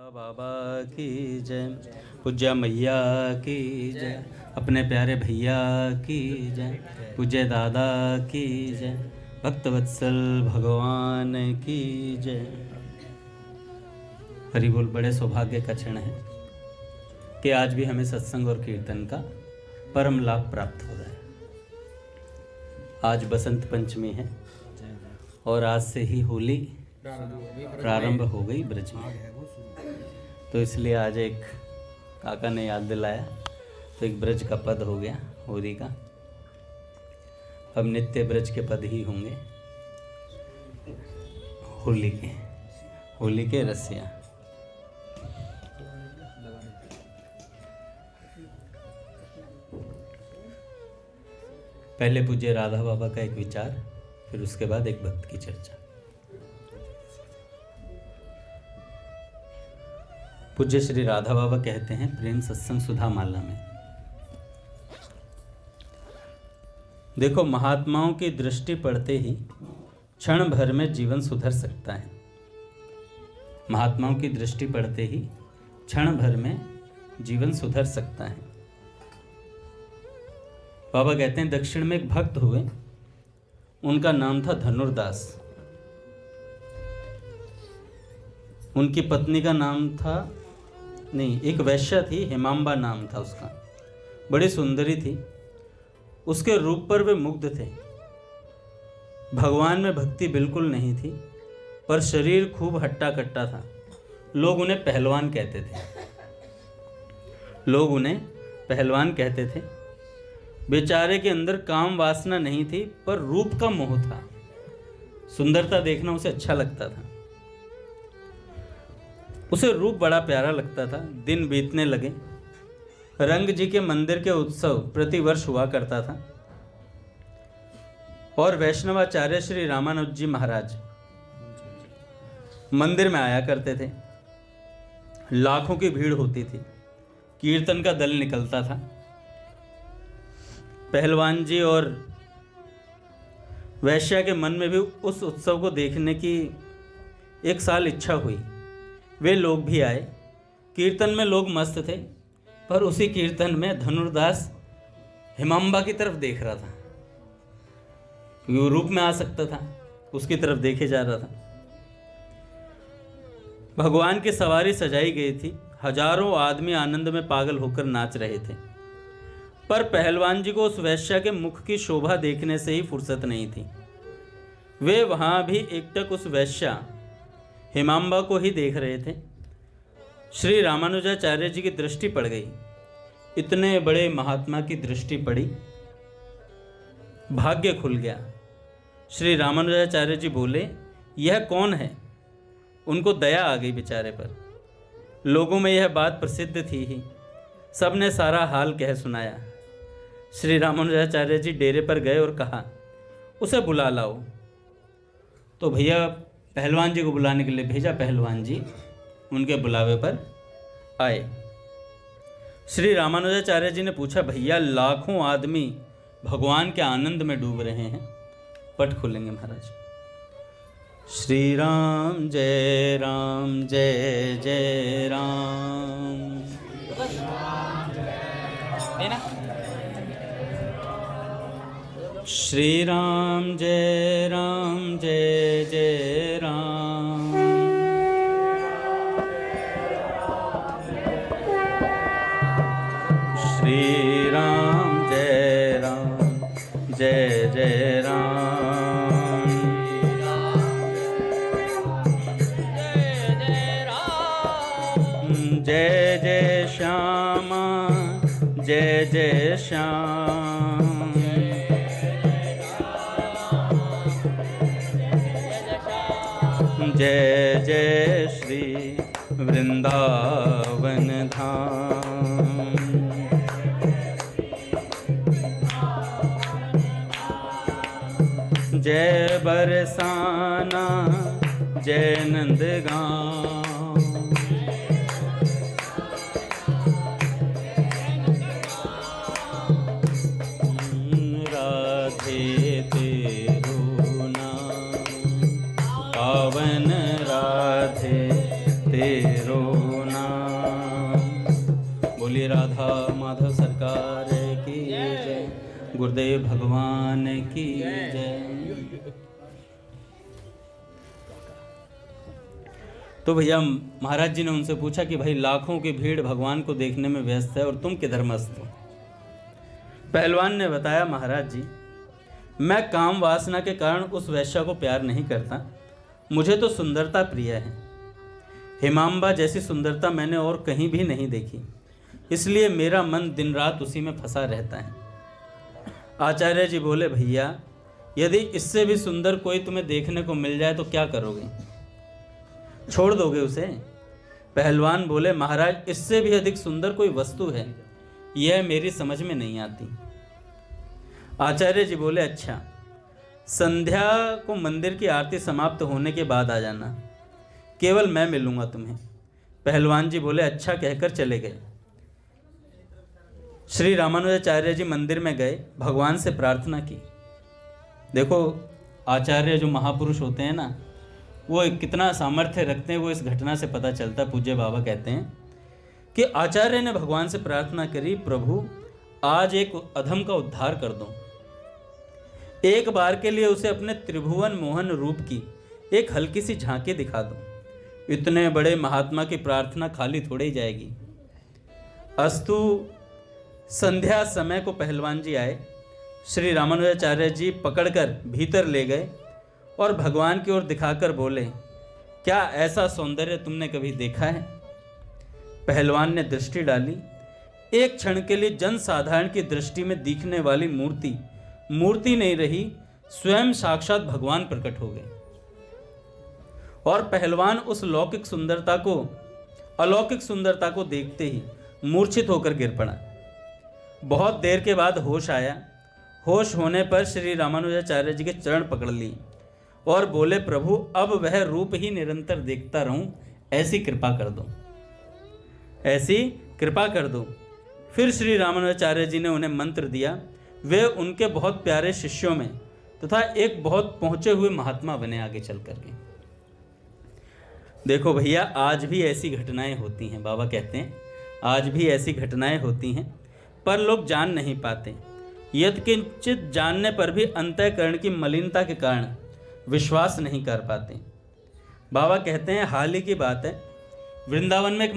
बाबा की जय, पूज्य मैया की जय, अपने प्यारे भैया की जय, पूज्य दादा की जय, भक्तवत्सल भगवान की जय। हरि बोल। बड़े सौभाग्य का क्षण है कि आज भी हमें सत्संग और कीर्तन का परम लाभ प्राप्त हो रहा है। आज बसंत पंचमी है और आज से ही होली प्रारंभ हो गई ब्रज में, तो इसलिए आज एक काका ने याद दिलाया तो एक ब्रज का पद हो गया होली का। अब नित्य ब्रज के पद ही होंगे होली के रसिया। पहले पूज्य राधा बाबा का एक विचार, फिर उसके बाद एक भक्त की चर्चा। पूज्य श्री राधा बाबा कहते हैं प्रेम सत्संग सुधा माला में, देखो महात्माओं की दृष्टि पड़ते ही क्षण भर में जीवन सुधर सकता है। महात्माओं की दृष्टि पड़ते ही क्षण भर में जीवन सुधर सकता है। बाबा कहते हैं दक्षिण में एक भक्त हुए, उनका नाम था धनुर्दास। उनकी पत्नी का नाम था, नहीं, एक वैश्या थी, हेमांबा नाम था उसका, बड़ी सुंदरी थी। उसके रूप पर वे मुग्ध थे। भगवान में भक्ति बिल्कुल नहीं थी, पर शरीर खूब हट्टा कट्टा था। लोग उन्हें पहलवान कहते थे। बेचारे के अंदर काम वासना नहीं थी, पर रूप का मोह था। सुंदरता देखना उसे अच्छा लगता था। उसे रूप बड़ा प्यारा लगता था। दिन बीतने लगे। रंग जी के मंदिर के उत्सव प्रतिवर्ष हुआ करता था और वैष्णवाचार्य श्री रामानुज जी महाराज मंदिर में आया करते थे। लाखों की भीड़ होती थी। कीर्तन का दल निकलता था। पहलवान जी और वैश्या के मन में भी उस उत्सव को देखने की एक साल इच्छा हुई। वे लोग भी आए। कीर्तन में लोग मस्त थे, पर उसी कीर्तन में धनुर्दास हेमांबा की तरफ देख रहा था, क्योंकि वो रूप में आ सकता था, उसकी तरफ देखे जा रहा था। भगवान की सवारी सजाई गई थी। हजारों आदमी आनंद में पागल होकर नाच रहे थे, पर पहलवान जी को उस वैश्या के मुख की शोभा देखने से ही फुर्सत नहीं थी। वे वहां भी एकटक उस वैश्या हेमांबा को ही देख रहे थे। श्री रामानुजाचार्य जी की दृष्टि पड़ गई। इतने बड़े महात्मा की दृष्टि पड़ी, भाग्य खुल गया। श्री रामानुजाचार्य जी बोले, यह कौन है? उनको दया आ गई बेचारे पर। लोगों में यह बात प्रसिद्ध थी ही, सबने सारा हाल कह सुनाया। श्री रामानुजाचार्य जी डेरे पर गए और कहा, उसे बुला लाओ। तो भैया पहलवान जी को बुलाने के लिए भेजा। पहलवान जी उनके बुलावे पर आए। श्री रामानुजाचार्य जी ने पूछा, भैया लाखों आदमी भगवान के आनंद में डूब रहे हैं, पट खोलेंगे महाराज। श्री राम जय राम जय जय राम। श्री राम जय राम जय जय राम। श्री राम जय जय राम। जय जय श्यामा जय जय श्याम। जय जय श्री वृंदावन धाम। जय बरसाना जय नंदगांव। राधे तेरो नाम पावन, राधे तेरो नाम। बोलिए राधा माधव सरकार की जय, गुरुदेव भगवान की जय। तो भैया महाराज जी ने उनसे पूछा कि भाई लाखों की भीड़ भगवान को देखने में व्यस्त है और तुम किधर मस्त हो। पहलवान ने बताया, महाराज जी मैं काम वासना के कारण उस वैश्या को प्यार नहीं करता, मुझे तो सुंदरता प्रिय है। हिमांबा जैसी सुंदरता मैंने और कहीं भी नहीं देखी, इसलिए मेरा मन दिन रात उसी में फंसा रहता है। आचार्य जी बोले, भैया यदि इससे भी सुंदर कोई तुम्हें देखने को मिल जाए तो क्या करोगे, छोड़ दोगे उसे? पहलवान बोले, महाराज इससे भी अधिक सुंदर कोई वस्तु है, यह मेरी समझ में नहीं आती। आचार्य जी बोले, अच्छा संध्या को मंदिर की आरती समाप्त होने के बाद आ जाना, केवल मैं मिलूंगा तुम्हें। पहलवान जी बोले, अच्छा कहकर चले गए। श्री रामानुजाचार्य जी मंदिर में गए, भगवान से प्रार्थना की। देखो आचार्य जो महापुरुष होते हैं ना, वो कितना सामर्थ्य रखते हैं, वो इस घटना से पता चलता। पूज्य बाबा कहते हैं कि आचार्य ने भगवान से प्रार्थना करी, प्रभु आज एक अधम का उद्धार कर दो, एक बार के लिए उसे अपने त्रिभुवन मोहन रूप की एक हल्की सी झांकी दिखा दो। इतने बड़े महात्मा की प्रार्थना खाली थोड़ी ही जाएगी। अस्तु संध्या समय को पहलवान जी आए, श्री रामानुजाचार्य जी पकड़कर भीतर ले गए और भगवान की ओर दिखाकर बोले, क्या ऐसा सौंदर्य तुमने कभी देखा है? पहलवान ने दृष्टि डाली, एक क्षण के लिए जन साधारण की दृष्टि में दिखने वाली मूर्ति मूर्ति नहीं रही, स्वयं साक्षात भगवान प्रकट हो गए। और पहलवान उस अलौकिक सुंदरता को देखते ही मूर्छित होकर गिर पड़ा। बहुत देर के बाद होश आया। होश होने पर श्री रामानुजाचार्य जी के चरण पकड़ लिए और बोले, प्रभु अब वह रूप ही निरंतर देखता रहूं, ऐसी कृपा कर दो, ऐसी कृपा कर दो। फिर श्री रामानुजाचार्य जी ने उन्हें मंत्र दिया। वे उनके बहुत प्यारे शिष्यों में तथा एक बहुत पहुंचे हुए महात्मा बने आगे चल करके। देखो भैया आज भी ऐसी घटनाएं होती हैं, बाबा कहते हैं आज भी ऐसी घटनाएं होती हैं, पर लोग जान नहीं पाते। यत्किंचित जानने पर भी अंतःकरण की मलिनता के कारण विश्वास नहीं कर पाते। बाबा कहते हैं हाल ही की बात है, वृंदावन में एक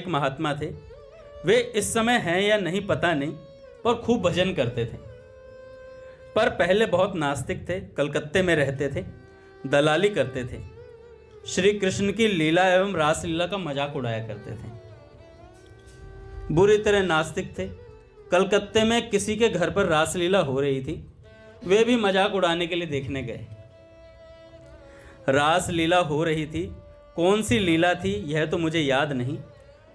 महात्मा थे। वे इस समय हैं या नहीं पता नहीं, पर खूब भजन करते थे। पर पहले बहुत नास्तिक थे, कलकत्ते में रहते थे, दलाली करते थे, श्री कृष्ण की लीला एवं रासलीला का मजाक उड़ाया करते थे। बुरी तरह नास्तिक थे। कलकत्ते में किसी के घर पर रासलीला हो रही थी, वे भी मजाक उड़ाने के लिए देखने गए। रासलीला हो रही थी, कौन सी लीला थी यह तो मुझे याद नहीं।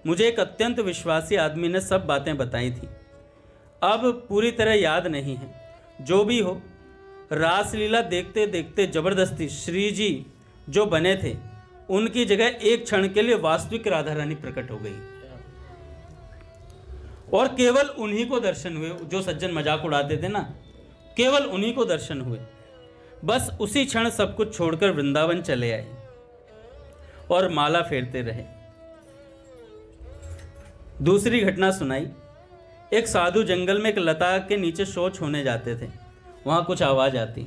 मुझे एक अत्यंत विश्वासी आदमी ने सब बातें बताई थी, अब पूरी तरह याद नहीं है। जो भी हो, रासलीला देखते देखते जबरदस्ती श्री जी जो बने थे उनकी जगह एक क्षण के लिए वास्तविक राधा रानी प्रकट हो गई और केवल उन्हीं को दर्शन हुए। जो सज्जन मजाक उड़ाते थे ना, केवल उन्हीं को दर्शन हुए। बस उसी क्षण सब कुछ छोड़कर वृंदावन चले आए और माला फेरते रहे। दूसरी घटना सुनाई। एक साधु जंगल में एक लता के नीचे शौच होने जाते थे। वहाँ कुछ आवाज़ आती,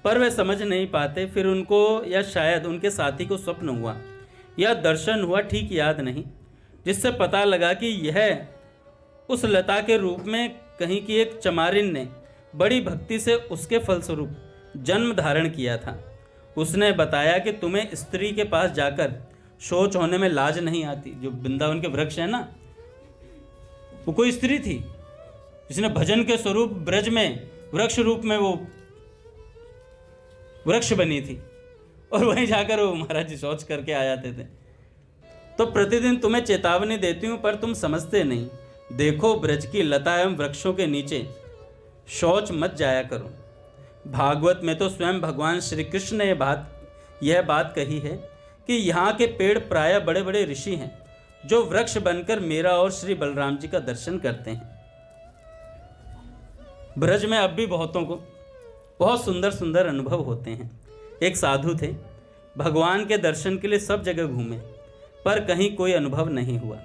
पर वे समझ नहीं पाते। फिर उनको या शायद उनके साथी को स्वप्न हुआ या दर्शन हुआ, ठीक याद नहीं, जिससे पता लगा कि यह उस लता के रूप में कहीं की एक चमारिन ने बड़ी भक्ति से उसके फलस्वरूप जन्म धारण किया था। उसने बताया कि तुम्हें स्त्री के पास जाकर शौच होने में लाज नहीं आती। जो वृंदावन के वृक्ष है ना, वो कोई स्त्री थी जिसने भजन के स्वरूप ब्रज में वृक्ष रूप में वो वृक्ष बनी थी और वहीं जाकर वो महाराज जी शौच करके आ जाते थे। तो प्रतिदिन तुम्हें चेतावनी देती हूँ, पर तुम समझते नहीं। देखो ब्रज की लता एवं वृक्षों के नीचे शौच मत जाया करो। भागवत में तो स्वयं भगवान श्री कृष्ण ने यह बात कही है कि यहाँ के पेड़ प्रायः बड़े बड़े ऋषि हैं जो वृक्ष बनकर मेरा और श्री बलराम जी का दर्शन करते हैं। ब्रज में अब भी बहुतों को बहुत सुंदर सुंदर अनुभव होते हैं। एक साधु थे, भगवान के दर्शन के लिए सब जगह घूमे, पर कहीं कोई अनुभव नहीं हुआ।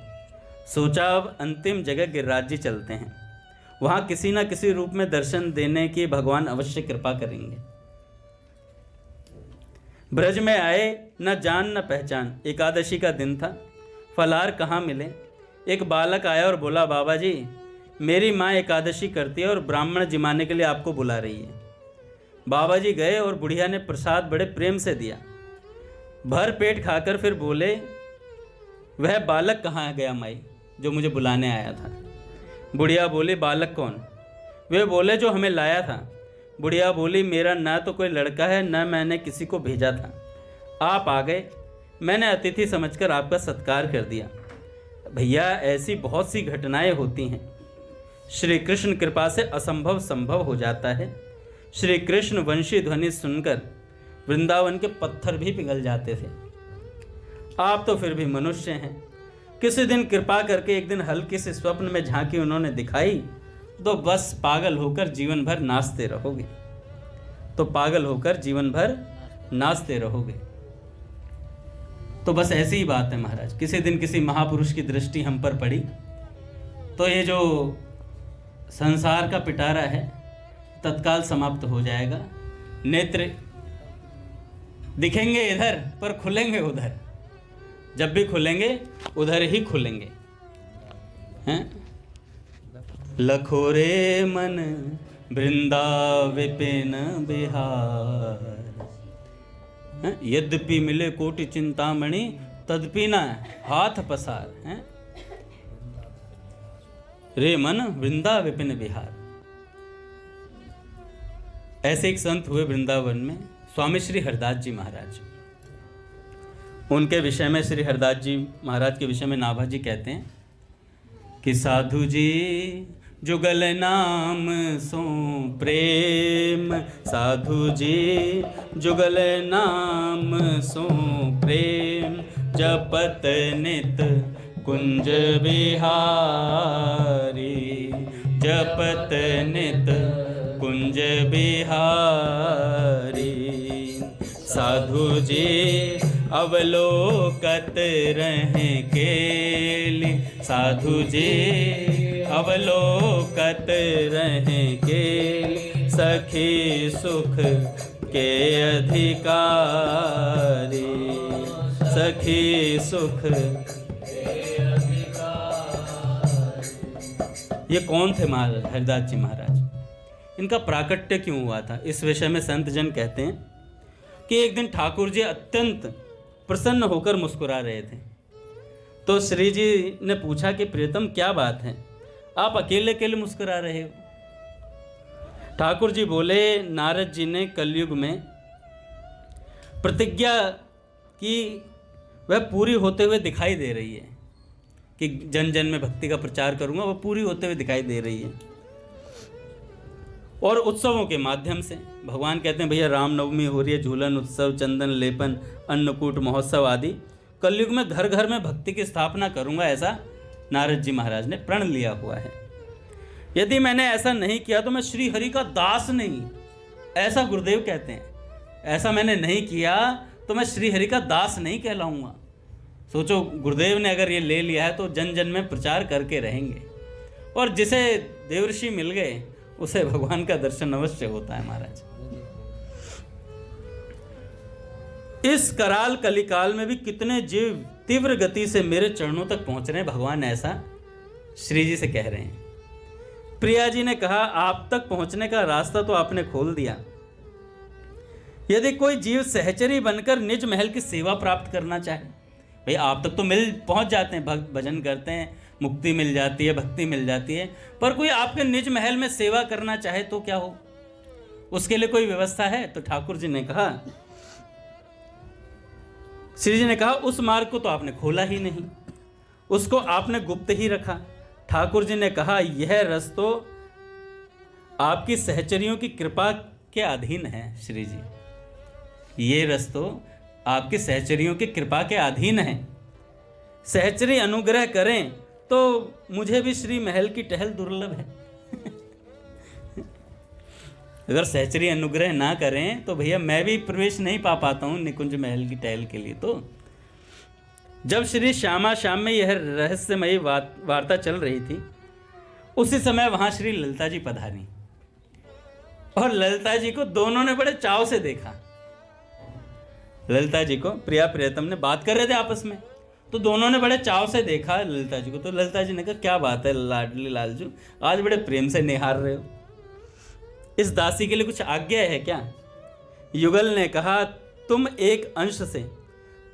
सोचा अब अंतिम जगह गिरिराज जी चलते हैं, वहाँ किसी न किसी रूप में दर्शन देने की भगवान अवश्य कृपा करेंगे। ब्रज में आए, न जान न पहचान। एकादशी का दिन था, फलाहार कहाँ मिले। एक बालक आया और बोला, बाबा जी मेरी माँ एकादशी करती है और ब्राह्मण जिमाने के लिए आपको बुला रही है। बाबा जी गए और बुढ़िया ने प्रसाद बड़े प्रेम से दिया। भर पेट खाकर फिर बोले, वह बालक कहाँ गया माई जो मुझे बुलाने आया था। बुढ़िया बोली, बालक कौन? वे बोले, जो हमें लाया था। बुढ़िया बोली, मेरा ना तो कोई लड़का है, न मैंने किसी को भेजा था। आप आ गए, मैंने अतिथि समझकर आपका सत्कार कर दिया। भैया ऐसी बहुत सी घटनाएं होती हैं, श्री कृष्ण कृपा से असंभव संभव हो जाता है। श्री कृष्ण वंशी ध्वनि सुनकर वृंदावन के पत्थर भी पिघल जाते थे। आप तो फिर भी मनुष्य हैं। किसी दिन कृपा करके एक दिन हल्के से स्वप्न में झांकी उन्होंने दिखाई तो बस पागल होकर जीवन भर नाचते रहोगे। नाचते रहोगे। तो बस ऐसी ही बात है महाराज। किसी दिन किसी महापुरुष की दृष्टि हम पर पड़ी तो ये जो संसार का पिटारा है तत्काल समाप्त हो जाएगा। नेत्र दिखेंगे इधर पर खुलेंगे उधर, जब भी खुलेंगे उधर ही खुलेंगे। हैं? लखोरे मन वृंदा विपिन बिहार, यद्यपि मिले कोटि चिंतामणि तदपि न हाथ पसार। हैं? रे मन वृंदा विपिन बिहार। ऐसे एक संत हुए वृंदावन में, स्वामी श्री हरदास जी महाराज। उनके विषय में, श्री हरदास जी महाराज के विषय में नाभाजी कहते हैं कि साधु जी जुगल नाम सो प्रेम, साधु जी जुगल नाम सो प्रेम, जपत नित कुंज बिहारी, जपत नित कुंज बिहारी। साधु जी अवलोकत रहें केली, साधु जी अवलोकत रहें केली, सखी सुख के अधिकारी, सखी सुख के अधिकारी। ये कौन थे महाराज हरदास जी महाराज? इनका प्राकट्य क्यों हुआ था, इस विषय में संत जन कहते हैं कि एक दिन ठाकुर जी अत्यंत प्रसन्न होकर मुस्कुरा रहे थे। तो श्री जी ने पूछा कि प्रियतम क्या बात है, आप अकेले अकेले मुस्कुरा रहे हो? ठाकुर जी बोले, नारद जी ने कलयुग में प्रतिज्ञा की, वह पूरी होते हुए दिखाई दे रही है कि जन जन में भक्ति का प्रचार करूंगा, वह पूरी होते हुए दिखाई दे रही है। और उत्सवों के माध्यम से भगवान कहते हैं, भैया रामनवमी हो रही है, झूलन उत्सव, चंदन लेपन, अन्नकूट महोत्सव आदि, कलयुग में घर घर में भक्ति की स्थापना करूंगा, ऐसा नारद जी महाराज ने प्रण लिया हुआ है। यदि मैंने ऐसा नहीं किया तो मैं श्री हरि का दास नहीं, ऐसा गुरुदेव कहते हैं। ऐसा मैंने नहीं किया तो मैं श्री हरि का दास नहीं कहलाऊंगा। सोचो, गुरुदेव ने अगर ये ले लिया है तो जन जन में प्रचार करके रहेंगे, और जिसे देवर्षि मिल गए उसे भगवान का दर्शन अवश्य होता है महाराज। इस कराल कलिकाल में भी कितने जीव तीव्र गति से मेरे चरणों तक पहुंच रहे हैं, भगवान ऐसा श्री जी से कह रहे हैं। प्रिया जी ने कहा, आप तक पहुंचने का रास्ता तो आपने खोल दिया। यदि कोई जीव सहचरी बनकर निज महल की सेवा प्राप्त करना चाहे, भाई आप तक तो पहुंच जाते हैं, भक्त भजन करते हैं, मुक्ति मिल जाती है, भक्ति मिल जाती है, पर कोई आपके निज महल में सेवा करना चाहे तो क्या हो? उसके लिए कोई व्यवस्था है? तो ठाकुर जी ने कहा, श्री जी ने कहा, उस मार्ग को तो आपने खोला ही नहीं, उसको आपने गुप्त ही रखा। ठाकुर जी ने कहा, यह रस तो आपकी सहचरियों की कृपा के अधीन है श्री जी, ये रस तो आपकी सहचरियों की कृपा के अधीन है। सहचरी अनुग्रह करें तो मुझे भी श्री महल की टहल दुर्लभ है। अगर सहचरी अनुग्रह ना करें तो भैया मैं भी प्रवेश नहीं पा पाता हूँ निकुंज महल की टहल के लिए। तो जब श्री श्यामा श्याम में यह रहस्यमयी वार्ता चल रही थी, उसी समय वहां श्री ललिता जी पधारी और ललिता जी को दोनों ने बड़े चाव से देखा। ललिता जी को प्रिया प्रियतम ने बात कर रहे थे आपस में, तो दोनों ने बड़े चाव से देखा ललिता जी को। तो ललिता जी ने कहा, क्या बात है लाडली लालजू, आज बड़े प्रेम से निहार रहे हो, इस दासी के लिए कुछ आज्ञा है क्या? युगल ने कहा, तुम एक अंश से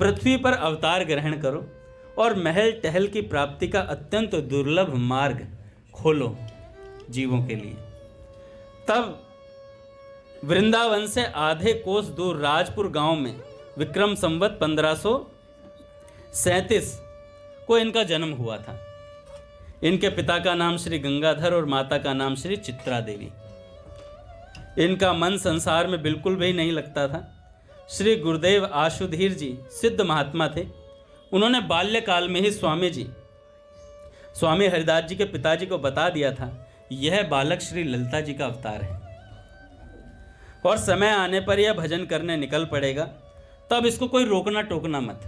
पृथ्वी पर अवतार ग्रहण करो और महल टहल की प्राप्ति का अत्यंत दुर्लभ मार्ग खोलो जीवों के लिए। तब वृंदावन से आधे कोस दूर राजपुर गांव में विक्रम संवत 1537 को इनका जन्म हुआ था। इनके पिता का नाम श्री गंगाधर और माता का नाम श्री चित्रा देवी। इनका मन संसार में बिल्कुल भी नहीं लगता था। श्री गुरुदेव आशुधीर जी सिद्ध महात्मा थे। उन्होंने बाल्यकाल में ही स्वामी हरिदास जी के पिताजी को बता दिया था, यह बालक श्री ललिता जी का अवतार है और समय आने पर यह भजन करने निकल पड़ेगा, तब इसको कोई रोकना टोकना मत।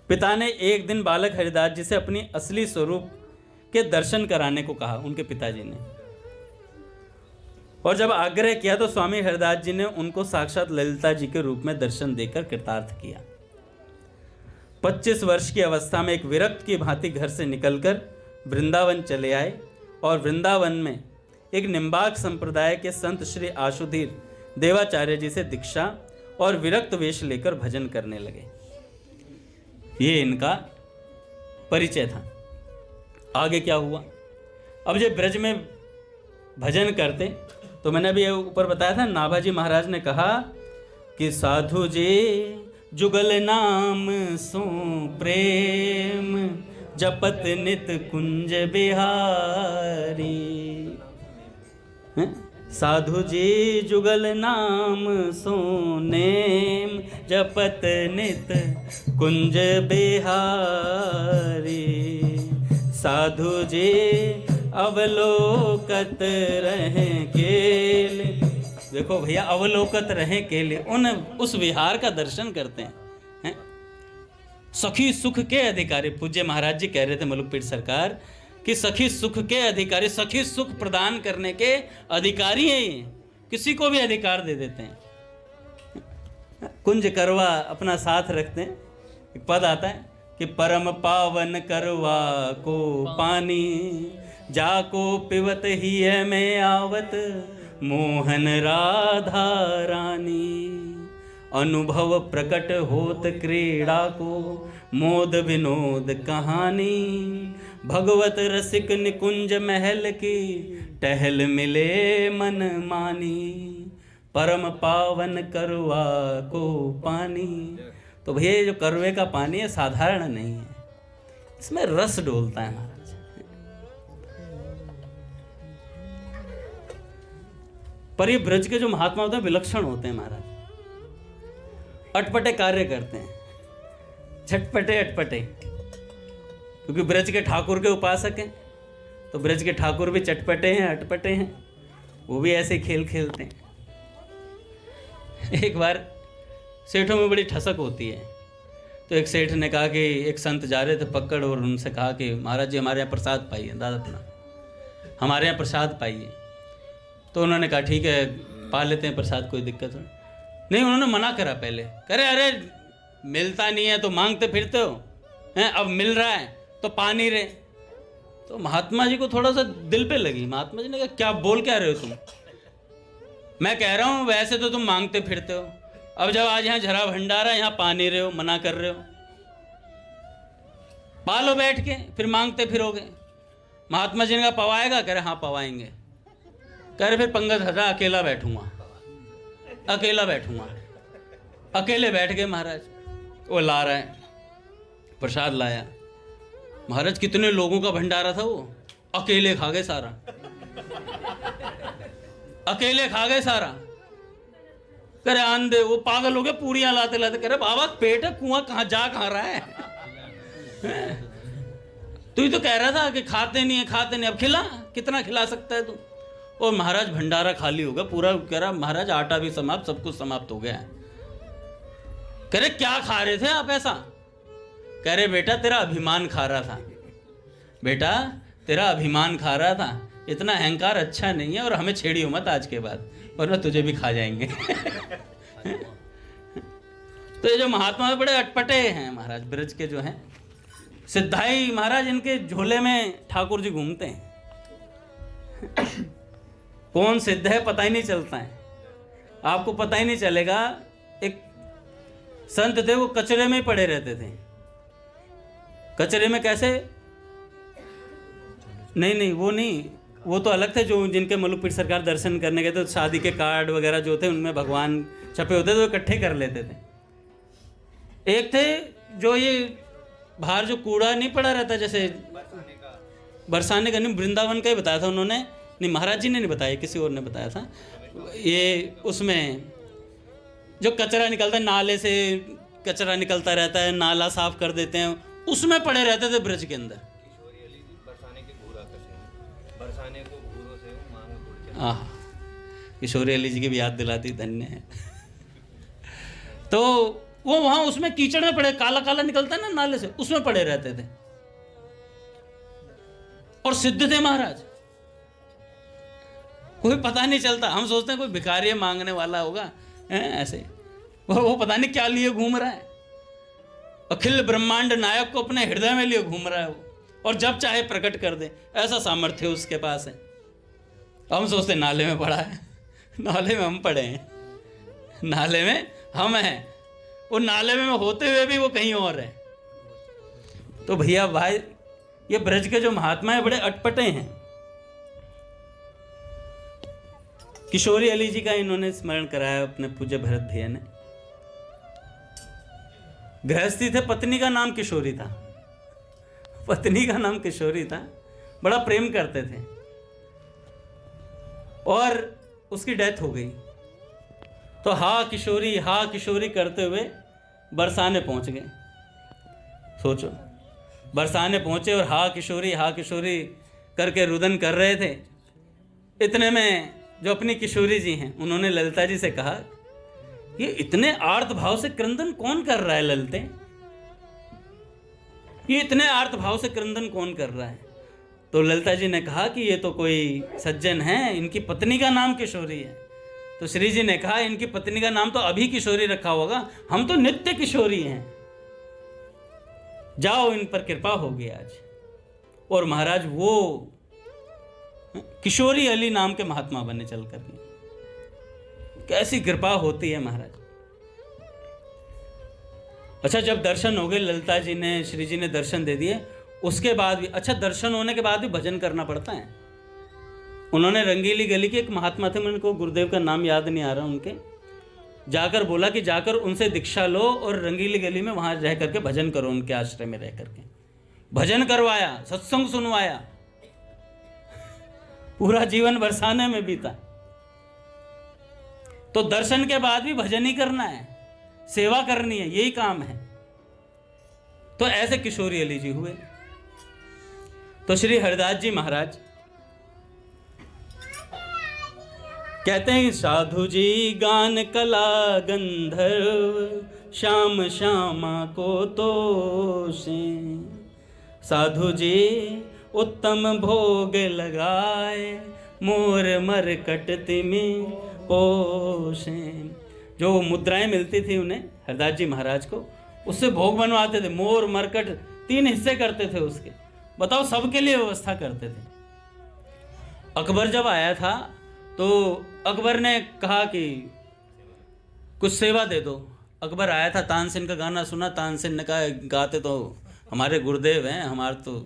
पिता ने एक दिन बालक हरिदास जी से अपनी असली स्वरूप के दर्शन कराने को कहा, उनके पिताजी ने, और जब आग्रह किया तो स्वामी हरिदास जी ने उनको साक्षात ललिता जी के रूप में दर्शन देकर कृतार्थ किया। 25 वर्ष की अवस्था में एक विरक्त की भांति घर से निकलकर वृंदावन चले आए और वृंदावन में एक निम्बाक संप्रदाय के संत श्री आशुधीर देवाचार्य जी से दीक्षा और विरक्त वेश लेकर भजन करने लगे। ये इनका परिचय था। आगे क्या हुआ? अब जब ब्रज में भजन करते तो मैंने अभी ऊपर बताया था, नाभाजी महाराज ने कहा कि साधु जी जुगल नाम सो प्रेम जपत नित कुंज बिहारी। साधु जी जुगल नाम सो नेम जपत नित कुंज बिहारी। साधु जी अवलोकत रहे केले। देखो भैया, अवलोकत रहे केले, उस विहार का दर्शन करते हैं। सखी सुख के अधिकारी, पूज्य महाराज जी कह रहे थे मलुकपीठ सरकार कि सखी सुख के अधिकारी, सखी सुख प्रदान करने के अधिकारी हैं ये, किसी को भी अधिकार दे देते हैं। कुंज करवा अपना साथ रखते हैं। एक पद आता है कि परम पावन करवा को पानी, जाको पिवत ही है में आवत मोहन राधा रानी। अनुभव प्रकट होत क्रीड़ा को मोद विनोद कहानी। भगवत रसिक निकुंज महल की टहल मिले मन मानी। परम पावन करवा को पानी। तो भैया ये जो करवे का पानी है साधारण नहीं है, इसमें रस डोलता है महाराज। पर ये ब्रज के जो महात्मा होते हैं विलक्षण होते हैं महाराज। अटपटे कार्य करते हैं, झटपटे अटपटे, क्योंकि ब्रज के ठाकुर के उपासक हैं, तो ब्रज के ठाकुर भी चटपटे हैं, अटपटे हैं, वो भी ऐसे खेल खेलते हैं। एक बार सेठों में बड़ी ठसक होती है, तो एक सेठ ने कहा कि एक संत जा रहे थे पकड़, और उनसे कहा कि महाराज जी हमारे यहाँ प्रसाद पाइए, दादा अपना हमारे यहाँ प्रसाद पाइए। तो उन्होंने कहा ठीक है पा लेते हैं प्रसाद, कोई दिक्कत नहीं। उन्होंने मना करा पहले, करे अरे मिलता नहीं है तो मांगते फिरते हो हैं, अब मिल रहा है तो पा नहीं रहे। तो महात्मा जी को थोड़ा सा दिल पे लगी। महात्मा जी ने कहा क्या बोल क्या रहे हो तुम? मैं कह रहा हूँ वैसे तो तुम मांगते फिरते हो, अब जब आज यहाँ झरा भंडारा, यहाँ पा नहीं रहे हो, मना कर रहे हो, पा लो बैठ के, फिर मांगते फिरोगे। महात्मा जी ने कहा पवाएगा? कह रहे हाँ पवाएंगे। कह रहे फिर पंगत हटा, अकेला बैठूंगा, अकेला बैठूंगा। अकेले बैठ गए महाराज। वो ला रहा है प्रसाद, लाया महाराज, कितने लोगों का भंडारा था, वो अकेले खा गए सारा, अकेले खा गए सारा। कह रहे आंधे, वो पागल हो गए, पूरियां लाते लाते। कह रहे बाबा पेट है, कुआं कहाँ जा कहाँ रहा है? तू ही तो कह रहा था कि खाते नहीं है, खाते नहीं, अब खिला, कितना खिला सकता है तू? और महाराज भंडारा खाली होगा पूरा। कह रहा महाराज आटा भी समाप्त, सब कुछ समाप्त हो गया है। कह रहे क्या खा रहे थे आप ऐसा? कह रहे बेटा तेरा अभिमान खा रहा था, बेटा तेरा अभिमान खा रहा था, इतना अहंकार अच्छा नहीं है और हमें छेड़ियो मत आज के बाद, वरना तुझे भी खा जाएंगे। तो ये जो महात्मा बड़े अटपटे हैं महाराज, ब्रज के जो हैं सिद्धाई महाराज, इनके झोले में ठाकुर जी घूमते हैं। कौन सिद्ध है पता ही नहीं चलता है, आपको पता ही नहीं चलेगा। एक संत थे, वो कचरे में ही पड़े रहते थे। कचरे में कैसे? नहीं वो नहीं, वो तो अलग थे। जो जिनके मलुकपीठ सरकार दर्शन करने गए थे, तो शादी के कार्ड वगैरह जो थे उनमें भगवान छपे होते थे, वो इकट्ठे कर लेते थे। एक थे जो ये बाहर जो कूड़ा नहीं पड़ा रहता, जैसे बरसाने का, नहीं वृंदावन का ही बताया था उन्होंने, नहीं महाराज जी ने नहीं बताया, किसी और ने बताया था। ये उसमें जो कचरा निकलता है, नाले से कचरा निकलता रहता है, नाला साफ कर देते हैं, उसमें पड़े रहते थे ब्रज के अंदर। किशोरी अली जी की भी याद दिलाती, धन्य है। तो वो वहां उसमें कीचड़ में पड़े, काला काला निकलता है ना नाले से, उसमें पड़े रहते थे और सिद्ध थे महाराज। कोई पता नहीं चलता, हम सोचते हैं कोई भिखारी मांगने वाला होगा ऐसे, वो पता नहीं क्या लिए घूम रहा है। अखिल ब्रह्मांड नायक को अपने हृदय में लिए घूम रहा है वो, और जब चाहे प्रकट कर दे, ऐसा सामर्थ्य उसके पास है। हम सोचते नाले में पड़ा है, नाले में हम पड़े हैं, नाले में हम हैं, वो नाले में होते हुए भी वो कहीं और है। तो भैया भाई, ये ब्रज के जो महात्मा है बड़े अटपटे हैं। किशोरी अली जी का इन्होंने स्मरण कराया अपने पूज्य भरत भैया ने। गृहस्थी थे, पत्नी का नाम किशोरी था, पत्नी का नाम किशोरी था, बड़ा प्रेम करते थे और उसकी डेथ हो गई। तो हा किशोरी करते हुए बरसाने पहुंच गए। सोचो, बरसाने पहुंचे और हा किशोरी करके रुदन कर रहे थे। इतने में जो अपनी किशोरी जी हैं, उन्होंने ललिता जी से कहा, ये इतने आर्त भाव से क्रंदन कौन कर रहा है ललिते? ये इतने आर्त भाव से क्रंदन कौन कर रहा है? तो ललिता जी ने कहा कि ये तो कोई सज्जन है, इनकी पत्नी का नाम किशोरी है। तो श्री जी ने कहा, इनकी पत्नी का नाम तो अभी किशोरी रखा होगा, हम तो नित्य किशोरी हैं, जाओ इन पर कृपा होगी आज। और महाराज वो किशोरी अली नाम के महात्मा बने चल करके। कैसी कृपा होती है महाराज। अच्छा, जब दर्शन हो गए, ललिता जी ने, श्री जी ने दर्शन दे दिए, उसके बाद भी, अच्छा दर्शन होने के बाद भी भजन करना पड़ता है। उन्होंने रंगीली गली के एक महात्मा थे, मेरे को गुरुदेव का नाम याद नहीं आ रहा उनके, जाकर बोला कि जाकर उनसे दीक्षा लो और रंगीली गली में वहां रह करके भजन करो, उनके आश्रय में रह करके भजन करवाया, सत्संग सुनवाया, पूरा जीवन बरसाने में बीता। तो दर्शन के बाद भी भजन ही करना है, सेवा करनी है, यही काम है। तो ऐसे किशोरी अली जी हुए। तो श्री हरिदास जी महाराज कहते हैं, साधु जी गान कला गंधर्व श्याम श्यामा को तोषे, साधु जी उत्तम भोग लगाए मोर मरकट तिमि पोषे। जो मुद्राएं मिलती थी उन्हें, हरदास जी महाराज को, उससे भोग बनवाते थे। मोर मरकट 3 हिस्से करते थे उसके, बताओ सबके लिए व्यवस्था करते थे। अकबर जब आया था तो अकबर ने कहा कि कुछ सेवा दे दो। अकबर आया था, तानसेन का गाना सुना, तानसेन ने कहा गाते तो हमारे गुरुदेव हैं, हमारे तो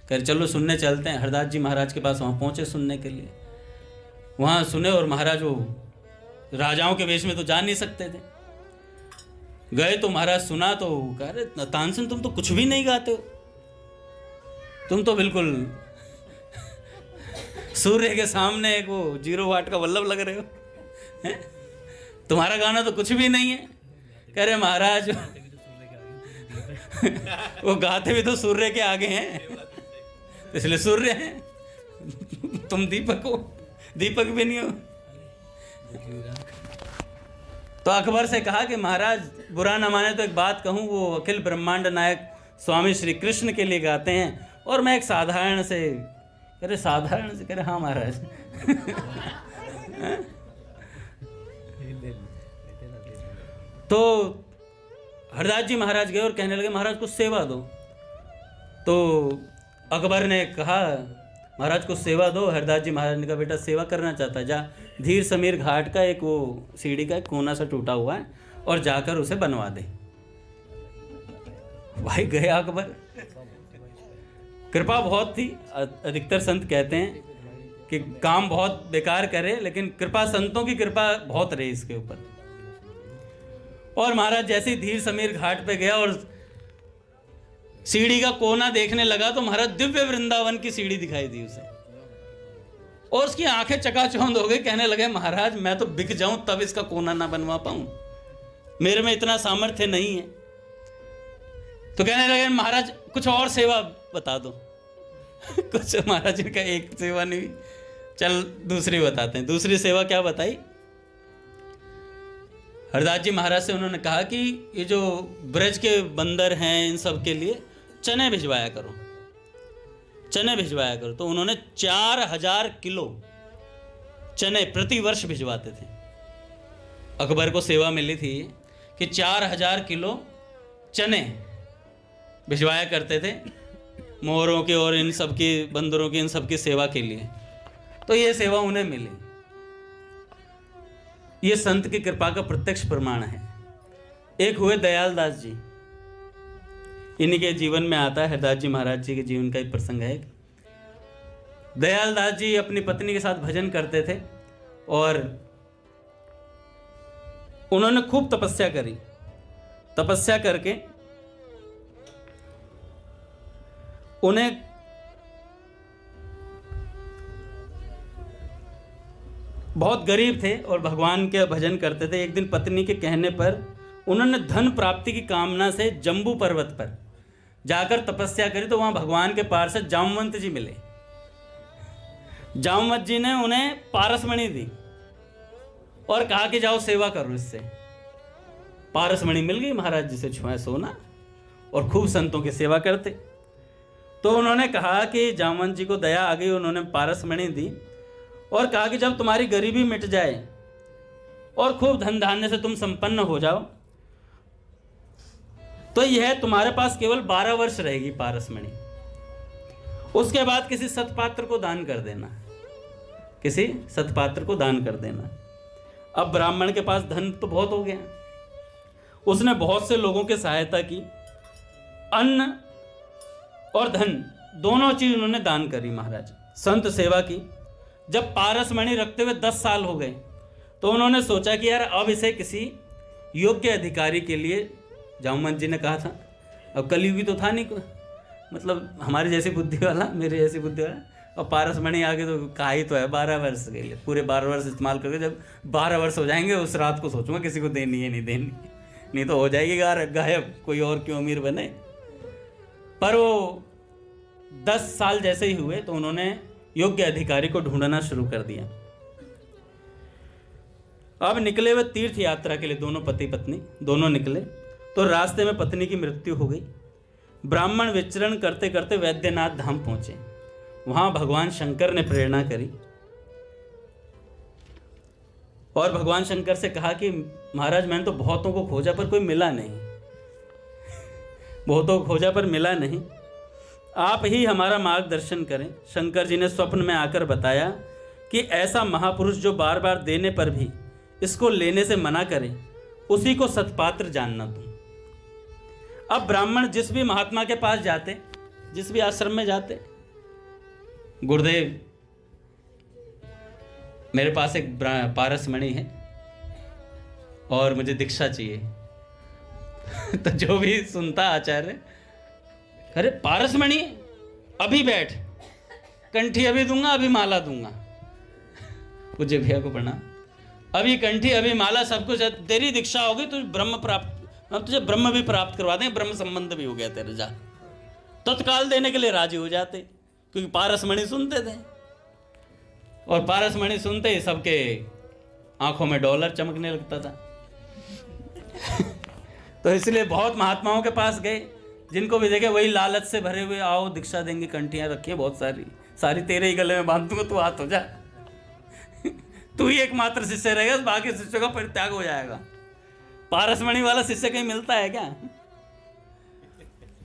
कह चलो सुनने चलते हैं। हरदास जी महाराज के पास वहाँ पहुँचे सुनने के लिए, वहाँ सुने। और महाराज वो राजाओं के वेश में तो जा नहीं सकते थे, गए तो महाराज सुना तो कह रहे, तानसेन तुम तो कुछ भी नहीं गाते हो, तुम तो बिल्कुल सूर्य के सामने एक वो 0 वाट का बल्लभ लग रहे हो, तुम्हारा गाना तो कुछ भी नहीं है। कह रहे महाराज वो गाते भी तो सूर्य के आगे हैं, इसलिए सूर्य हैं, तुम दीपक हो, दीपक भी नहीं हो। तो अकबर से कहा कि महाराज बुरा न माने तो एक बात कहूँ, वो अखिल ब्रह्मांड नायक स्वामी श्री कृष्ण के लिए गाते हैं और मैं एक साधारण से, कह रहे साधारण से, कह रहे हाँ महाराज। तो हरदास जी महाराज गए और कहने लगे महाराज कुछ सेवा दो। तो अकबर ने कहा महाराज कुछ सेवा दो। हरदास जी महाराज ने कहा बेटा सेवा करना चाहता जा, धीर समीर घाट का एक वो सीढ़ी का एक कोना सा टूटा हुआ है और जाकर उसे बनवा दे। भाई गया अकबर, कृपा बहुत थी। अधिकतर संत कहते हैं कि काम बहुत बेकार करे, लेकिन कृपा, संतों की कृपा बहुत रही इसके ऊपर। और महाराज जैसे ही धीर समीर घाट पे गया और सीढ़ी का कोना देखने लगा तो महाराज दिव्य वृंदावन की सीढ़ी दिखाई दी उसे, और उसकी आंखें चकाचौंध हो गई। कहने लगे महाराज मैं तो बिक जाऊं तब इसका कोना ना बनवा पाऊं, मेरे में इतना सामर्थ्य नहीं है। तो कहने लगे महाराज कुछ और सेवा बता दो। कुछ महाराज का एक सेवा नहीं, चल दूसरी बताते हैं। दूसरी सेवा क्या बताई? हरदास जी महाराज से उन्होंने कहा कि ये जो ब्रज के बंदर हैं इन सब के लिए चने भिजवाया करो, चने भिजवाया करो। तो उन्होंने 4000 किलो चने प्रति वर्ष भिजवाते थे। अकबर को सेवा मिली थी कि 4000 किलो चने भिजवाया करते थे मोहरों के और इन सब की, बंदरों की, इन सब की सेवा के लिए। तो ये सेवा उन्हें मिली। ये संत की कृपा का प्रत्यक्ष प्रमाण है। एक हुए दयाल दास जी, इन्हीं के जीवन में आता है, हरदास जी महाराज जी के जीवन का एक प्रसंग है। दयाल दास जी अपनी पत्नी के साथ भजन करते थे और उन्होंने खूब तपस्या करी। तपस्या करके उन्हें बहुत गरीब थे और भगवान के भजन करते थे। एक दिन पत्नी के कहने पर उन्होंने धन प्राप्ति की कामना से जम्बू पर्वत पर जाकर तपस्या करी। तो वहां भगवान के पार्षद जामवंत जी मिले। जामवंत जी ने उन्हें पारसमणि दी और कहा कि जाओ सेवा करो इससे। पारसमणि मिल गई महाराज, जिसे छुए सोना, और खूब संतों की सेवा करते। तो उन्होंने कहा कि जामवंत जी को दया आ गई, उन्होंने पारसमणि दी और कहा कि जब तुम्हारी गरीबी मिट जाए और खूब धन धान्य से तुम संपन्न हो जाओ तो यह तुम्हारे पास केवल 12 वर्ष रहेगी पारसमणि। उसके बाद किसी सत्पात्र को दान कर देना, किसी सत्पात्र को दान कर देना। अब ब्राह्मण के पास धन तो बहुत हो गया, उसने बहुत से लोगों की सहायता की, अन्न और धन दोनों चीज उन्होंने दान करी महाराज। संत सेवा की। जब पारसमणि रखते हुए 10 साल हो गए तो उन्होंने सोचा कि यार अब इसे किसी योग्य अधिकारी के लिए, जामवंत जी ने कहा था, अब कलयुगी तो था नहीं, मतलब हमारी जैसी बुद्धि वाला, मेरी जैसी बुद्धि वाला, और पारसमणि आगे तो कहा ही तो है 12 वर्ष के लिए, पूरे 12 वर्ष इस्तेमाल करके जब 12 वर्ष हो जाएंगे उस रात को सोचूंगा किसी को देनी है नहीं देनी, नहीं तो हो जाएगी गायब, कोई और क्यों अमीर बने। पर वो 10 साल जैसे ही हुए तो उन्होंने योग्य अधिकारी को ढूंढना शुरू कर दिया। अब निकले हुए तीर्थ यात्रा के लिए दोनों पति पत्नी दोनों निकले तो रास्ते में पत्नी की मृत्यु हो गई। ब्राह्मण विचरण करते करते वैद्यनाथ धाम पहुंचे। वहां भगवान शंकर ने प्रेरणा करी और भगवान शंकर से कहा कि महाराज मैंने तो बहुतों को खोजा पर कोई मिला नहीं, बहुतों को खोजा पर मिला नहीं, आप ही हमारा मार्गदर्शन करें। शंकर जी ने स्वप्न में आकर बताया कि ऐसा महापुरुष जो बार बार देने पर भी इसको लेने से मना करे उसी को सत्पात्र जानना तुम। अब ब्राह्मण जिस भी महात्मा के पास जाते, जिस भी आश्रम में जाते, गुरुदेव मेरे पास एक पारसमणि है और मुझे दीक्षा चाहिए। तो जो भी सुनता आचार्य, अरे पारसमणि अभी बैठ, कंठी अभी दूंगा, अभी माला दूंगा। पूज्य भैया को प्रणाम। अभी कंठी अभी माला सब कुछ, तेरी दीक्षा होगी तुझे ब्रह्म प्राप्त, हम तुझे ब्रह्म भी प्राप्त करवा दें, ब्रह्म संबंध भी हो गया तेरे, जा। तत्काल देने के लिए राजी हो जाते क्योंकि पारसमणि सुनते थे। और पारसमणि सुनते ही सबके आंखों में डॉलर चमकने लगता था। तो इसलिए बहुत महात्माओं के पास गए, जिनको भी देखे वही लालच से भरे हुए, आओ दीक्षा देंगे, कंठियां रखी बहुत सारी, सारी तेरे ही गले में बांध दूंगा, तू हाथ हो जा। तू ही एकमात्र शिष्य रहेगा, बाकी शिष्यों का परित्याग हो जाएगा। पारसमणि वाला शिष्य कहीं मिलता है क्या?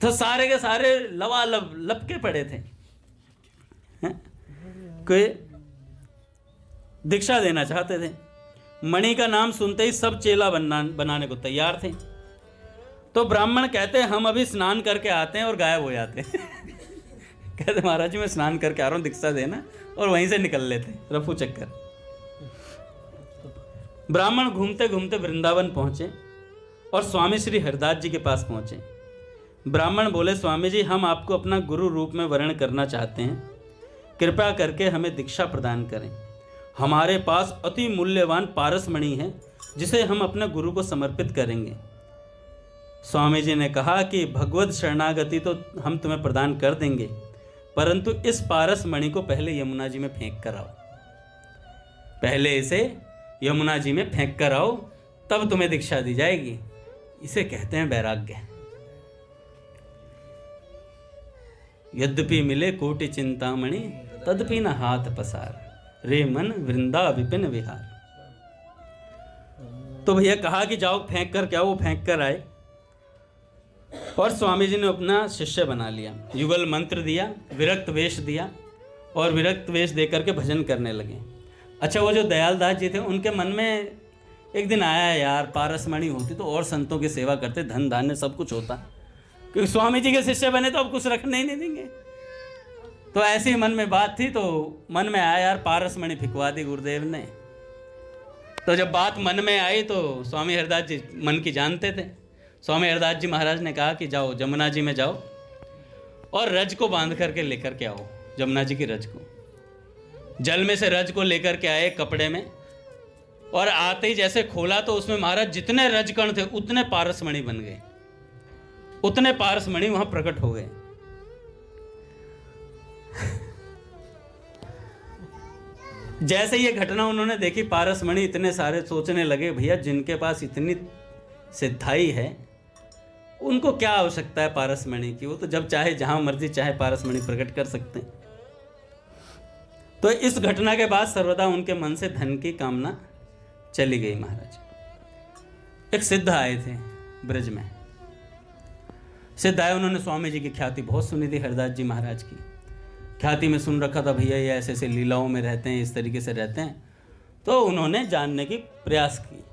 तो सारे के सारे लवालब लपके पड़े थे, कोई दीक्षा देना चाहते थे। मणि का नाम सुनते ही सब चेला बनाने को तैयार थे। तो ब्राह्मण कहते हम अभी स्नान करके आते हैं, और गायब हो जाते। कहते महाराज जी मैं स्नान करके आ रहा हूँ, दीक्षा देना, और वहीं से निकल लेते रफू चक्कर। ब्राह्मण घूमते घूमते वृंदावन पहुंचे और स्वामी श्री हरदास जी के पास पहुंचे। ब्राह्मण बोले, स्वामी जी हम आपको अपना गुरु रूप में वर्ण करना चाहते हैं, कृपया करके हमें दीक्षा प्रदान करें। हमारे पास अति मूल्यवान पारसमणि है, जिसे हम अपने गुरु को समर्पित करेंगे। स्वामी जी ने कहा कि भगवत शरणागति तो हम तुम्हें प्रदान कर देंगे, परंतु इस पारसमणि को पहले यमुना जी में फेंक कर आओ। पहले इसे यमुना जी में फेंक कर आओ, तब तुम्हें दीक्षा दी जाएगी। इसे कहते हैं वैराग्य। यद्यपि मिले कोटि चिंतामणि, तदपि न हाथ पसार, रे मन वृंदा विपिन विहार। तो भैया कहा कि जाओ फेंक कर, क्या वो फेंक कर आए, और स्वामी जी ने अपना शिष्य बना लिया। युगल मंत्र दिया, विरक्त वेश दिया, और विरक्त वेश देकर के भजन करने लगे। अच्छा, वो जो दयाल दास जी थे, उनके मन में एक दिन आया, यार पारसमणि होती तो और संतों की सेवा करते, धन धान्य सब कुछ होता, क्योंकि स्वामी जी के शिष्य बने तो अब कुछ रखने ही नहीं देंगे। तो ऐसी मन में बात थी, तो मन में आया यार पारसमणि फिकवा दी गुरुदेव ने। तो जब बात मन में आई तो स्वामी हरदास जी मन की जानते थे। स्वामी हरदास जी महाराज ने कहा कि जाओ जमुना जी में जाओ और रज को बांध करके लेकर के आओ, जमुना जी की रज को। जल में से रज को लेकर के आए कपड़े में, और आते ही जैसे खोला तो उसमें महाराज जितने रजकण थे उतने पारसमणि बन गए, उतने पारसमणि वहां प्रकट हो गए। जैसे ये घटना उन्होंने देखी, पारसमणि इतने सारे, सोचने लगे भैया जिनके पास इतनी सिद्धाई है उनको क्या आवश्यकता है पारसमणि की, वो तो जब चाहे जहां मर्जी चाहे पारसमणि प्रकट कर सकते हैं। तो इस घटना के बाद सर्वदा उनके मन से धन की कामना चली गई। महाराज एक सिद्ध आए थे ब्रज में, सिद्ध आए, उन्होंने स्वामी जी की ख्याति बहुत सुनी थी, हरदास जी महाराज की ख्याति में सुन रखा था, भैया ये ऐसे ऐसे लीलाओं में रहते हैं, इस तरीके से रहते हैं। तो उन्होंने जानने की प्रयास की।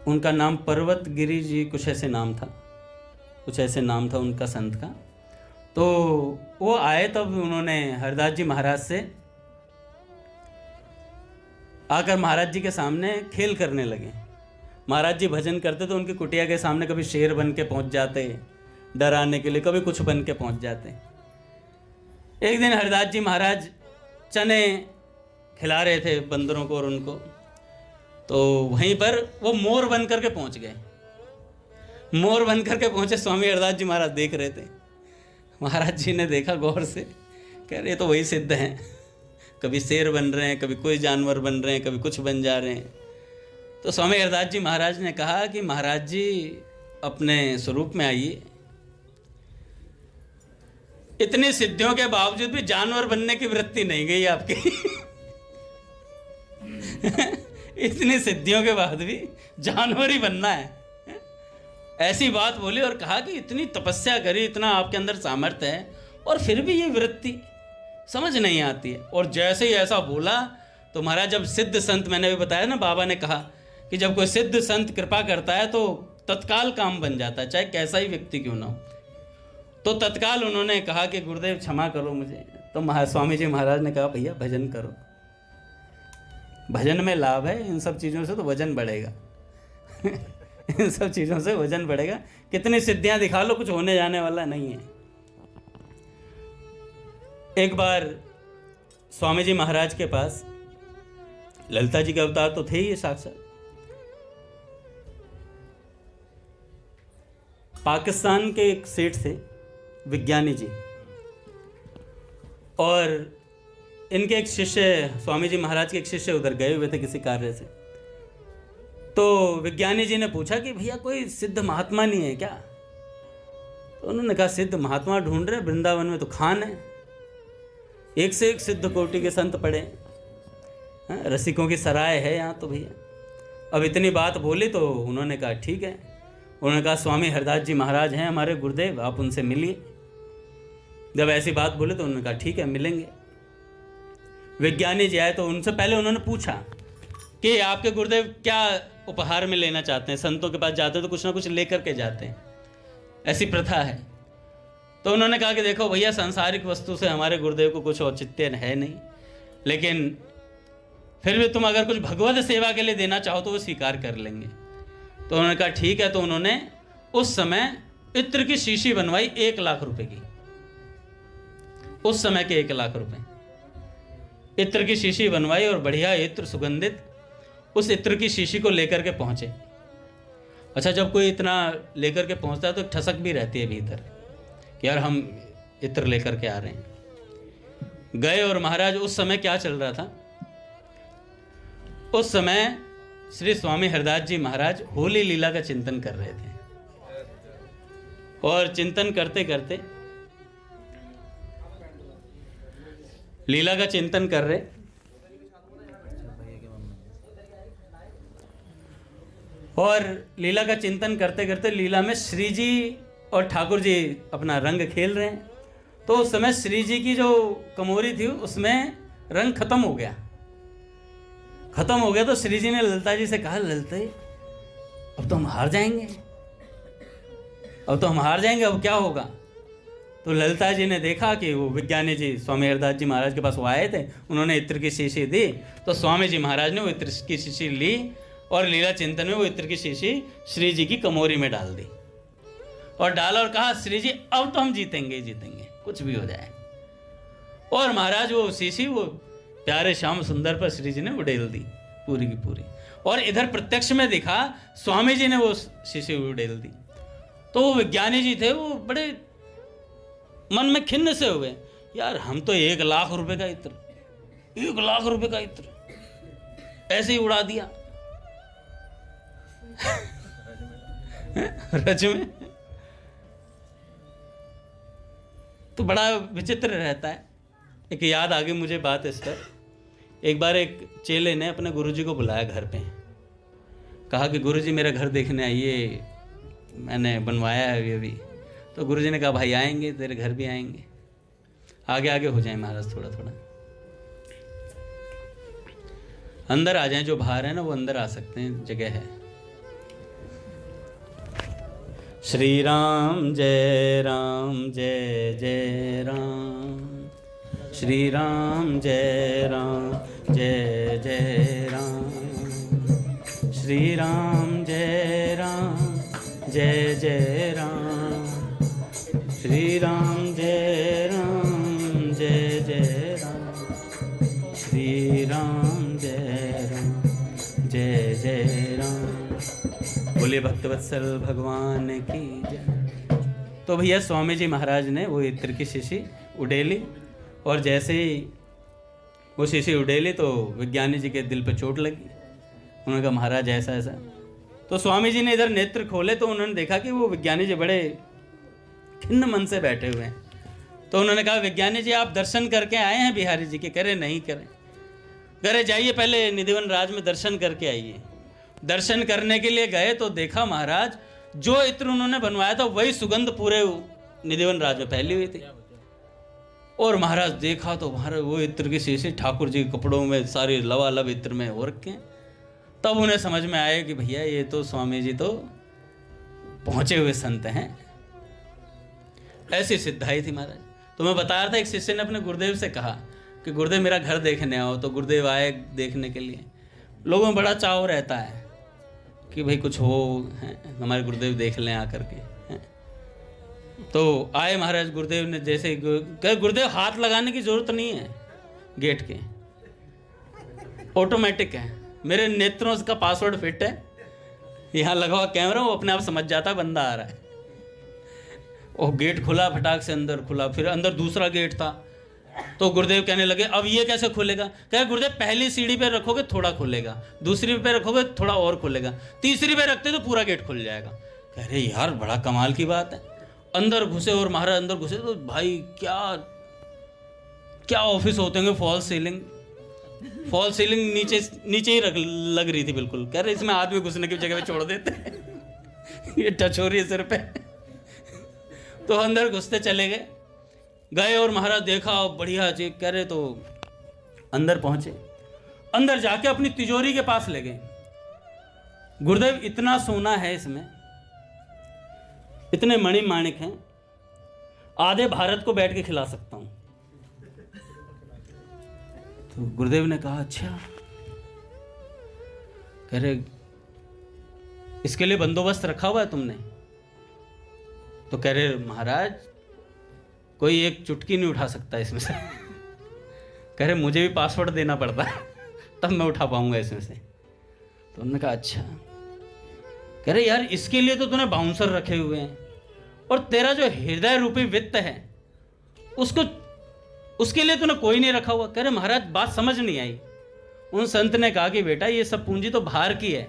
उनका नाम पर्वतगिरी जी कुछ ऐसे नाम था, कुछ ऐसे नाम था उनका संत का। तो वो आए, तब उन्होंने हरदास जी महाराज से आकर महाराज जी के सामने खेल करने लगे। महाराज जी भजन करते तो उनकी कुटिया के सामने कभी शेर बन के पहुंच जाते डराने के लिए, कभी कुछ बन के पहुंच जाते। एक दिन हरदास जी महाराज चने खिला रहे थे बंदरों को और उनको, तो वहीं पर वो मोर बन करके पहुंच गए। मोर बन करके पहुंचे, स्वामी हरदास जी महाराज देख रहे थे। महाराज जी ने देखा गौर से, कह रहे तो वही सिद्ध हैं, कभी शेर बन रहे हैं, कभी कोई जानवर बन रहे हैं, कभी कुछ बन जा रहे हैं। तो स्वामी हरदास जी महाराज ने कहा कि महाराज जी अपने स्वरूप में आइए। इतनी सिद्धियों के बावजूद भी जानवर बनने की वृत्ति नहीं गई आपकी। इतनी सिद्धियों के बाद भी जानवर ही बनना है, ऐसी बात बोली। और कहा कि इतनी तपस्या करी, इतना आपके अंदर सामर्थ्य है, और फिर भी ये वृत्ति समझ नहीं आती है। और जैसे ही ऐसा बोला तो महाराज, जब सिद्ध संत, मैंने भी बताया ना, बाबा ने कहा कि जब कोई सिद्ध संत कृपा करता है तो तत्काल काम बन जाता है, चाहे कैसा ही व्यक्ति क्यों ना हो। तो तत्काल उन्होंने कहा कि गुरुदेव क्षमा करो मुझे। तो स्वामी जी महाराज ने कहा भैया भजन करो, भजन में लाभ है, इन सब चीज़ों से तो वजन बढ़ेगा। इन सब चीज़ों से वजन बढ़ेगा, कितनी सिद्धियां दिखा लो, कुछ होने जाने वाला नहीं है। एक बार स्वामी जी महाराज के पास, ललिता जी के अवतार तो थे ही साक्षात, पाकिस्तान के एक सेठ थे विज्ञानी जी, और इनके एक शिष्य, स्वामी जी महाराज के एक शिष्य उधर गए हुए थे किसी कार्य से। तो विज्ञानी जी ने पूछा कि भैया कोई सिद्ध महात्मा नहीं है क्या? तो उन्होंने कहा सिद्ध महात्मा ढूंढ रहे, वृंदावन में तो खान है, एक से एक सिद्ध कोटि के संत पड़े हैं, रसिकों की सराय है यहाँ तो भैया। अब इतनी बात बोली तो उन्होंने कहा ठीक है। उन्होंने कहा स्वामी हरदास जी महाराज हैं हमारे गुरुदेव, आप उनसे मिलिए। जब ऐसी बात बोले तो उन्होंने कहा ठीक है मिलेंगे। विज्ञानी जी आए तो उनसे पहले उन्होंने पूछा कि आपके गुरुदेव क्या उपहार में लेना चाहते हैं? संतों के पास जाते हैं तो कुछ ना कुछ लेकर के जाते हैं, ऐसी प्रथा है। तो उन्होंने कहा कि देखो भैया, सांसारिक वस्तु से हमारे गुरुदेव को कुछ औचित्य है नहीं, लेकिन फिर भी तुम अगर कुछ भगवत सेवा के लिए देना चाहो तो वो स्वीकार कर लेंगे। तो उन्होंने कहा ठीक है। तो उन्होंने उस समय इत्र की शीशी बनवाई 1 लाख रुपए की, उस समय के 1 लाख रुपए इत्र की शीशी बनवाई और बढ़िया इत्र सुगंधित उस इत्र की शीशी को लेकर के पहुंचे। अच्छा, जब कोई इतना लेकर के पहुंचता है तो ठसक भी रहती है भीतर कि यार हम इत्र लेकर के आ रहे हैं। गए और महाराज, उस समय क्या चल रहा था? उस समय श्री स्वामी हरदास जी महाराज होली लीला का चिंतन कर रहे थे और चिंतन करते करते लीला का चिंतन कर रहे और लीला का चिंतन करते करते लीला में श्री जी और ठाकुर जी अपना रंग खेल रहे हैं। तो उस समय श्री जी की जो कमोरी थी उसमें रंग खत्म हो गया। तो श्री जी ने ललिता जी से कहा, ललिता अब तो हम हार जाएंगे, अब क्या होगा? तो ललिता जी ने देखा कि वो विज्ञानी जी स्वामी हरदास जी महाराज के पास वो आए थे, उन्होंने इत्र की शीशी दी। तो स्वामी जी महाराज ने वो इत्र की शीशी ली और लीला चिंतन में वो इत्र की शीशी श्री जी की कमोरी में डाल दी और डाला और कहा, श्री जी अब तो हम जीतेंगे, कुछ भी हो जाए। और महाराज वो शीशी वो प्यारे श्याम सुंदर पर श्री जी ने उड़ेल दी पूरी की पूरी। और इधर प्रत्यक्ष में दिखा स्वामी जी ने वो शीशी उड़ेल दी। तो वो विज्ञानी जी थे, वो बड़े मन में खिन्न से हुए, यार हम तो 1 लाख रुपए का इत्र, 1 लाख रुपए का इत्र ऐसे ही उड़ा दिया रज में। तो बड़ा विचित्र रहता है। एक याद आ गई मुझे बात इस पर। एक बार एक चेले ने अपने गुरुजी को बुलाया घर पे, कहा कि गुरुजी मेरा घर देखने आइए, मैंने बनवाया है अभी। तो गुरुजी ने कहा भाई आएंगे, तेरे घर भी आएंगे, आगे आगे हो जाए महाराज, थोड़ा थोड़ा अंदर आ जाएं, जो बाहर है ना वो अंदर आ सकते हैं, जगह है। श्री राम जय जय राम, श्री राम जय जय राम, श्री राम जय जय राम, श्री राम जय जय राम, श्री राम जय जय राम। बोलिए भक्तवत्सल भगवान की जय। तो भैया स्वामी जी महाराज ने वो इत्र की शीशी उड़ेली और जैसे ही वो शीशी उड़ेली तो विज्ञानी जी के दिल पे चोट लगी। उन्होंने कहा महाराज ऐसा ऐसा। तो स्वामी जी ने इधर नेत्र खोले तो उन्होंने देखा कि वो विज्ञानी जी बड़े खिन्न मन से बैठे हुए हैं। तो उन्होंने कहा विज्ञानी जी आप दर्शन करके आए हैं बिहारी जी के? करे नहीं करे जाइए पहले निधिवन राज में दर्शन करके आइए। दर्शन करने के लिए गए तो देखा महाराज जो इत्र उन्होंने बनवाया था वही सुगंध पूरे निधिवन राज में फैली हुई थी। और महाराज देखा तो महाराज वो इत्र की शीशी ठाकुर जी के कपड़ों में सारी लवालब इत्र में हो रखे हैं। तब उन्हें समझ में आया कि भैया ये तो स्वामी जी तो पहुंचे हुए संत हैं। ऐसी सिद्धाई थी महाराज। तो मैं बता रहा था एक शिष्य ने अपने गुरुदेव से कहा कि गुरुदेव मेरा घर देखने आओ। तो गुरुदेव आए देखने के लिए। लोगों में बड़ा चाव रहता है कि भाई कुछ हो है, हमारे गुरुदेव देख लें आकर के है। तो आए महाराज। गुरुदेव ने जैसे गुरुदेव हाथ लगाने की जरूरत नहीं है, गेट के ऑटोमेटिक है। मेरे नेत्रों का पासवर्ड फिट है, यहाँ लगा हुआ कैमरा, वो अपने आप समझ जाता है बंदा आ रहा है। और गेट खुला, फटाक से अंदर खुला। फिर अंदर दूसरा गेट था, तो गुरुदेव कहने लगे अब ये कैसे खुलेगा? कहे गुरुदेव पहली सीढ़ी पे रखोगे थोड़ा खुलेगा, दूसरी पे रखोगे थोड़ा और खुलेगा, तीसरी पे रखते तो पूरा गेट खुल जाएगा। कह रहे यार बड़ा कमाल की बात है। अंदर घुसे और महाराज अंदर घुसे तो भाई क्या क्या ऑफिस होते होंगे। फॉल सीलिंग नीचे नीचे ही लग रही थी बिल्कुल। कह रहे इसमें आदमी घुसने की जगह पे छोड़ देते ये टच हो रही है सिर पे। तो अंदर घुसते चले गए और महाराज देखा बढ़िया जी। कह रहे तो अंदर पहुंचे, अंदर जाके अपनी तिजोरी के पास ले गए। गुरुदेव इतना सोना है इसमें, इतने मणि माणिक हैं, आधे भारत को बैठ के खिला सकता हूं। तो गुरुदेव ने कहा अच्छा। कह रहे इसके लिए बंदोबस्त रखा हुआ है तुमने? तो कह रहे महाराज कोई एक चुटकी नहीं उठा सकता इसमें से। कह रहे मुझे भी पासवर्ड देना पड़ता है तब मैं उठा पाऊंगा इसमें से। तो उन्होंने कहा अच्छा। कह रहे यार इसके लिए तो तूने बाउंसर रखे हुए हैं और तेरा जो हृदय रूपी वित्त है उसके लिए तूने कोई नहीं रखा हुआ। कह रहे महाराज बात समझ नहीं आई। उन संत ने कहा कि बेटा ये सब पूंजी तो बाहर की है,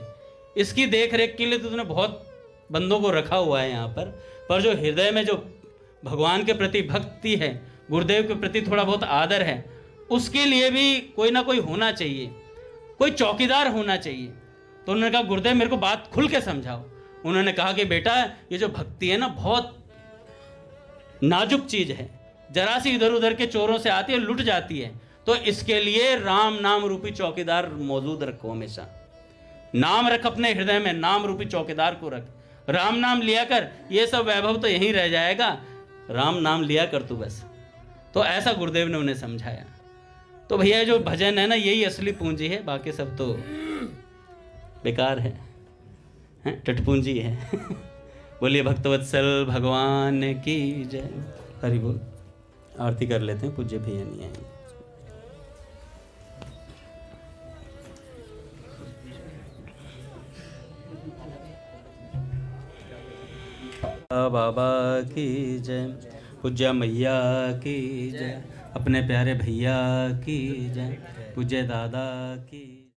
इसकी देख रेख के लिए तो तूने बहुत बंदों को रखा हुआ है यहाँ पर जो हृदय में जो भगवान के प्रति भक्ति है, गुरुदेव के प्रति थोड़ा बहुत आदर है, उसके लिए भी कोई ना कोई होना चाहिए, कोई चौकीदार होना चाहिए। तो उन्होंने कहा गुरुदेव मेरे को बात खुल के समझाओ। उन्होंने कहा कि बेटा ये जो भक्ति है ना बहुत नाजुक चीज है, जरा सी इधर उधर के चोरों से आती है लुट जाती है, तो इसके लिए राम नाम रूपी चौकीदार मौजूद रखो। हमेशा नाम रख अपने हृदय में, नाम रूपी चौकीदार को रख। राम नाम लिया कर, ये सब वैभव तो यहीं रह जाएगा, राम नाम लिया कर तू बस। तो ऐसा गुरुदेव ने उन्हें समझाया। तो भैया जो भजन है ना यही असली पूंजी है, बाकी सब तो बेकार है, टटपूंजी है। बोलिए भक्तवत्सल भगवान की जय। हरि बोल। आरती कर लेते हैं, पूज्य भैया नहीं आएंगे। बाबा की जय, पूज्य मैया की जय, अपने प्यारे भैया की जय, पूज्य दादा की